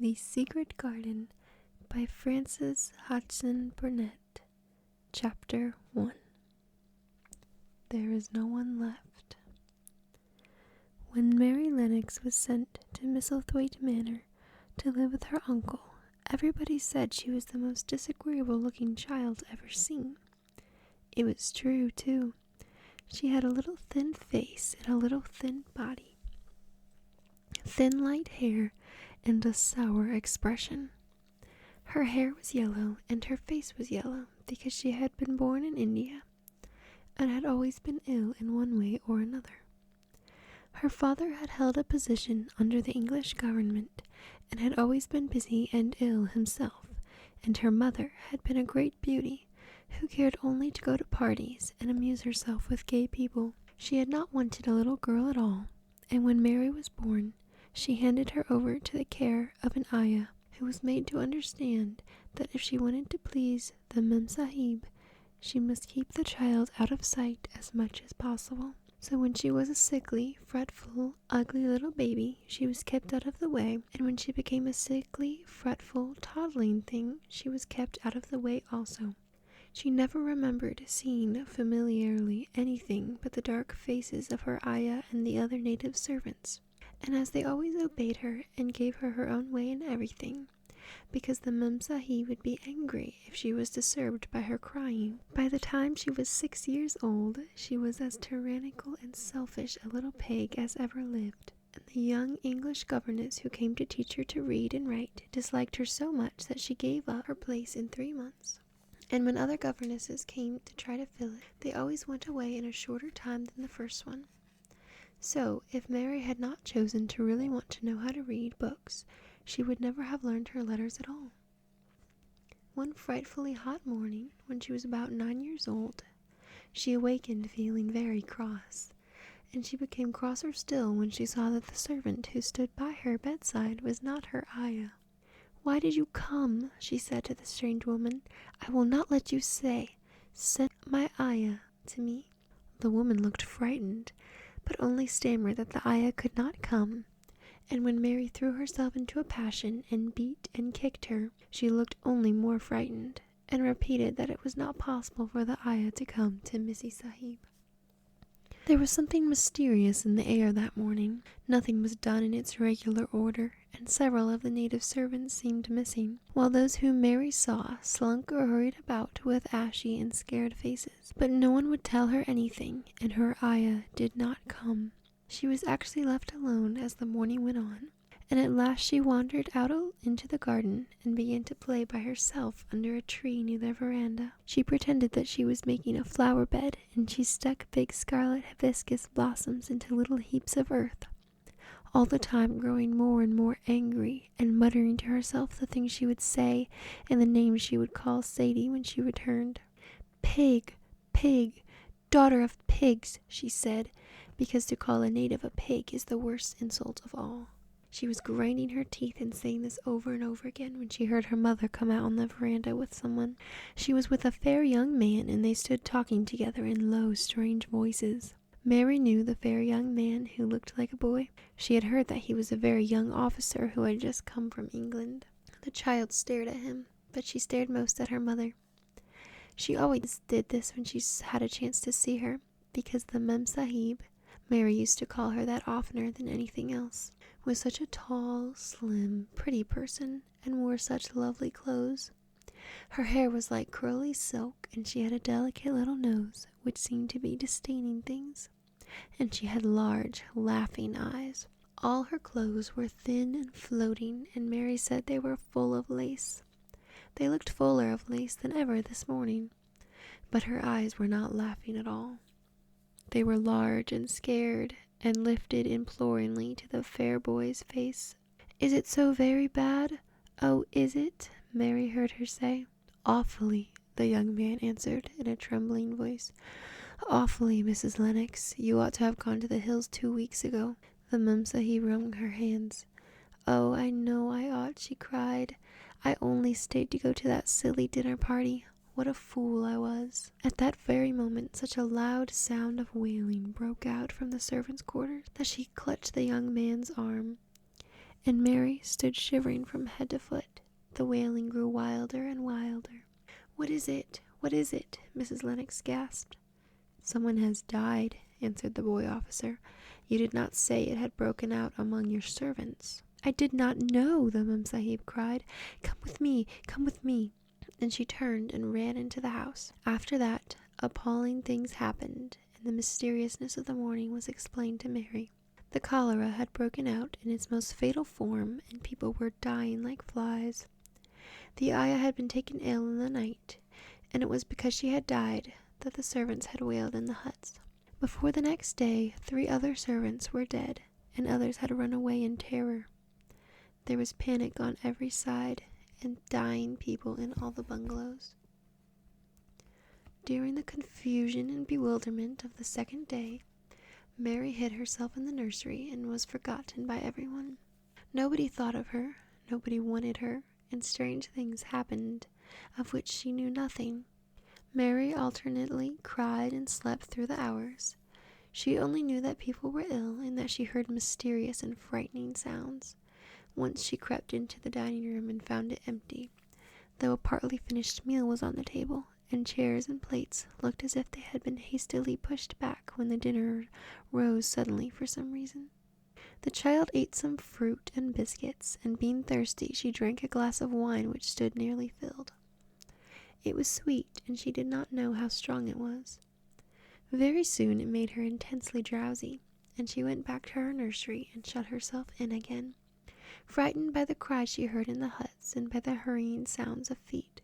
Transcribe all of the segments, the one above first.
The Secret Garden by Frances Hodgson Burnett. Chapter 1. There is no one left. When Mary Lennox was sent to Misselthwaite Manor to live with her uncle, everybody said she was the most disagreeable-looking child ever seen. It was true, too. She had a little thin face and a little thin body, thin light hair, and a sour expression. Her hair was yellow, and her face was yellow, because she had been born in India, and had always been ill in one way or another. Her father had held a position under the English government, and had always been busy and ill himself, and her mother had been a great beauty, who cared only to go to parties and amuse herself with gay people. She had not wanted a little girl at all, and when Mary was born, she handed her over to the care of an ayah, who was made to understand that if she wanted to please the Mem Sahib, she must keep the child out of sight as much as possible. So when she was a sickly, fretful, ugly little baby, she was kept out of the way, and when she became a sickly, fretful, toddling thing, she was kept out of the way also. She never remembered seeing familiarly anything but the dark faces of her ayah and the other native servants, and as they always obeyed her and gave her her own way in everything, because the Mem Sahib would be angry if she was disturbed by her crying. By the time she was 6 years old, she was as tyrannical and selfish a little pig as ever lived, and the young English governess who came to teach her to read and write disliked her so much that she gave up her place in 3 months. And when other governesses came to try to fill it, they always went away in a shorter time than the first one. So, if Mary had not chosen to really want to know how to read books, she would never have learned her letters at all. One frightfully hot morning, when she was about 9 years old, she awakened feeling very cross, and she became crosser still when she saw that the servant who stood by her bedside was not her ayah. "Why did you come?" she said to the strange woman. "I will not let you say, 'Send my ayah to me.'" The woman looked frightened, but only stammered that the ayah could not come, and when Mary threw herself into a passion and beat and kicked her, she looked only more frightened, and repeated that it was not possible for the ayah to come to Missy Sahib. There was something mysterious in the air that morning. Nothing was done in its regular order, and several of the native servants seemed missing, while those whom Mary saw slunk or hurried about with ashy and scared faces. But no one would tell her anything, and her ayah did not come. She was actually left alone as the morning went on, and at last she wandered out into the garden and began to play by herself under a tree near the veranda. She pretended that she was making a flower bed, and she stuck big scarlet hibiscus blossoms into little heaps of earth, all the time growing more and more angry and muttering to herself the things she would say and the names she would call Sadie when she returned. "Pig, pig, daughter of pigs," she said, because to call a native a pig is the worst insult of all. She was grinding her teeth and saying this over and over again when she heard her mother come out on the veranda with someone. She was with a fair young man, and they stood talking together in low, strange voices. Mary knew the fair young man who looked like a boy. She had heard that he was a very young officer who had just come from England. The child stared at him, but she stared most at her mother. She always did this when she had a chance to see her, because the Mem Sahib, Mary used to call her that oftener than anything else, was such a tall, slim, pretty person, and wore such lovely clothes. Her hair was like curly silk, and she had a delicate little nose, which seemed to be disdaining things, and she had large, laughing eyes. All her clothes were thin and floating, and Mary said they were full of lace. They looked fuller of lace than ever this morning, but her eyes were not laughing at all. They were large and scared, and lifted imploringly to the fair boy's face. "Is it so very bad? Oh, is it?" Mary heard her say. "Awfully," the young man answered in a trembling voice. "Awfully, Mrs. Lennox. You ought to have gone to the hills 2 weeks ago." The Mem Sahib wrung her hands. "Oh, I know I ought," she cried. "I only stayed to go to that silly dinner party. What a fool I was." At that very moment such a loud sound of wailing broke out from the servants' quarters that she clutched the young man's arm. and Mary stood shivering from head to foot. The wailing grew wilder and wilder. "What is it? What is it?" Mrs. Lennox gasped. "Someone has died," answered the boy officer. "You did not say it had broken out among your servants." "I did not know," the Memsahib cried. "Come with me, come with me." And she turned and ran into the house. After that, appalling things happened, and the mysteriousness of the morning was explained to Mary. The cholera had broken out in its most fatal form, and people were dying like flies. The ayah had been taken ill in the night, and it was because she had died that the servants had wailed in the huts. Before the next day, 3 other servants were dead, and others had run away in terror. There was panic on every side, and dying people in all the bungalows. During the confusion and bewilderment of the second day, Mary hid herself in the nursery and was forgotten by everyone. Nobody thought of her, nobody wanted her, and strange things happened of which she knew nothing. Mary alternately cried and slept through the hours. She only knew that people were ill and that she heard mysterious and frightening sounds. Once she crept into the dining room and found it empty, though a partly finished meal was on the table, and chairs and plates looked as if they had been hastily pushed back when the dinner rose suddenly for some reason. The child ate some fruit and biscuits, and being thirsty, she drank a glass of wine which stood nearly filled. It was sweet, and she did not know how strong it was. Very soon it made her intensely drowsy, and she went back to her nursery and shut herself in again, frightened by the cries she heard in the huts and by the hurrying sounds of feet.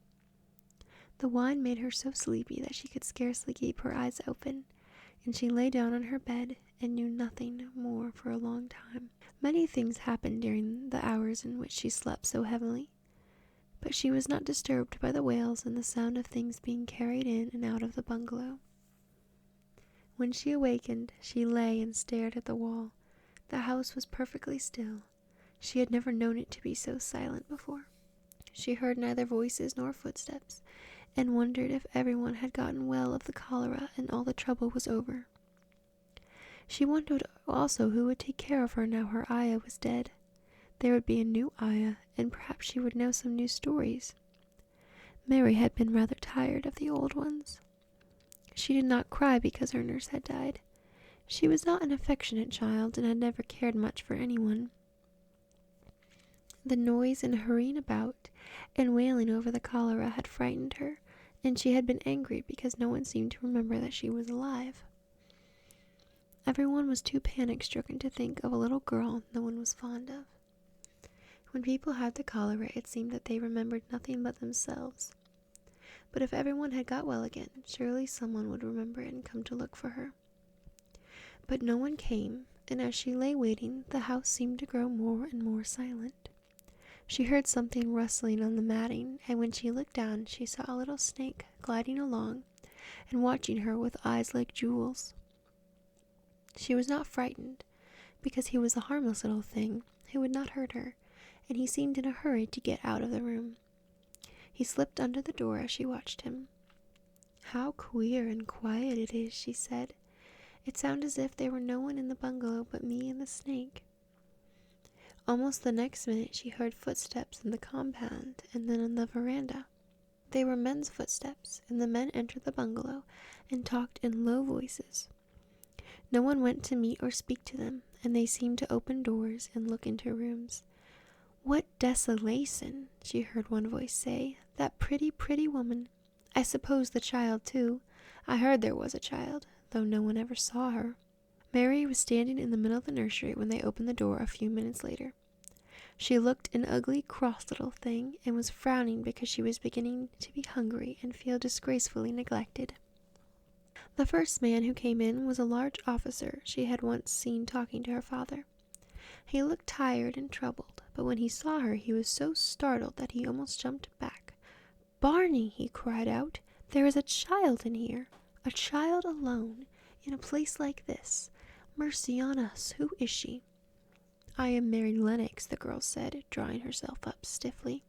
The wine made her so sleepy that she could scarcely keep her eyes open, and she lay down on her bed and knew nothing more for a long time. Many things happened during the hours in which she slept so heavily, but she was not disturbed by the wails and the sound of things being carried in and out of the bungalow. When she awakened, she lay and stared at the wall. The house was perfectly still. She had never known it to be so silent before. She heard neither voices nor footsteps, and wondered if everyone had gotten well of the cholera and all the trouble was over. She wondered also who would take care of her now her ayah was dead. There would be a new ayah, and perhaps she would know some new stories. Mary had been rather tired of the old ones. She did not cry because her nurse had died. She was not an affectionate child and had never cared much for anyone. The noise and hurrying about and wailing over the cholera had frightened her, and she had been angry because no one seemed to remember that she was alive. Everyone was too panic-stricken to think of a little girl no one was fond of. When people had the cholera, it seemed that they remembered nothing but themselves. But if everyone had got well again, surely someone would remember it and come to look for her. But no one came, and as she lay waiting, the house seemed to grow more and more silent. She heard something rustling on the matting, and when she looked down, she saw a little snake gliding along and watching her with eyes like jewels. She was not frightened, because he was a harmless little thing who would not hurt her, and he seemed in a hurry to get out of the room. He slipped under the door as she watched him. "How queer and quiet it is," she said. "It sounds as if there were no one in the bungalow but me and the snake." Almost the next minute she heard footsteps in the compound and then on the veranda. They were men's footsteps, and the men entered the bungalow and talked in low voices. No one went to meet or speak to them, and they seemed to open doors and look into rooms. "What desolation," she heard one voice say. "That pretty, pretty woman. I suppose the child, too. I heard there was a child, though no one ever saw her." Mary was standing in the middle of the nursery when they opened the door a few minutes later. She looked an ugly, cross little thing, and was frowning because she was beginning to be hungry and feel disgracefully neglected. The first man who came in was a large officer she had once seen talking to her father. He looked tired and troubled, but when he saw her he was so startled that he almost jumped back. "Barney," he cried out, "there is a child in here, a child alone, in a place like this. Mercy on us, who is she?" "I am Mary Lennox," the girl said, drawing herself up stiffly.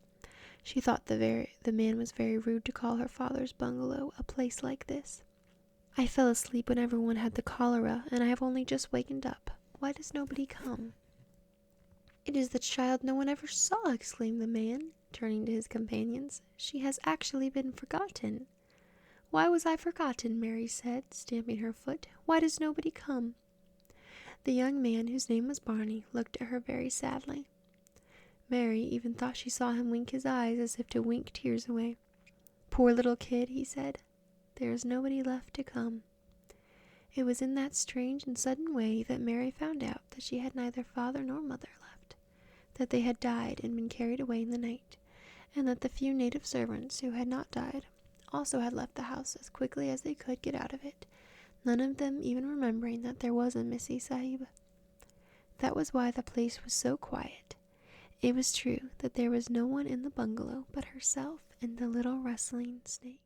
She thought the man was very rude to call her father's bungalow a place like this. "I fell asleep when everyone had the cholera, and I have only just wakened up. Why does nobody come?" "It is the child no one ever saw," exclaimed the man, turning to his companions. "She has actually been forgotten." "Why was I forgotten?" Mary said, stamping her foot. "Why does nobody come?" The young man, whose name was Barney, looked at her very sadly. Mary even thought she saw him wink his eyes as if to wink tears away. "Poor little kid," he said. "There is nobody left to come." It was in that strange and sudden way that Mary found out that she had neither father nor mother left, that they had died and been carried away in the night, and that the few native servants who had not died also had left the house as quickly as they could get out of it, none of them even remembering that there was a Missy Sahib. That was why the place was so quiet. It was true that there was no one in the bungalow but herself and the little rustling snake.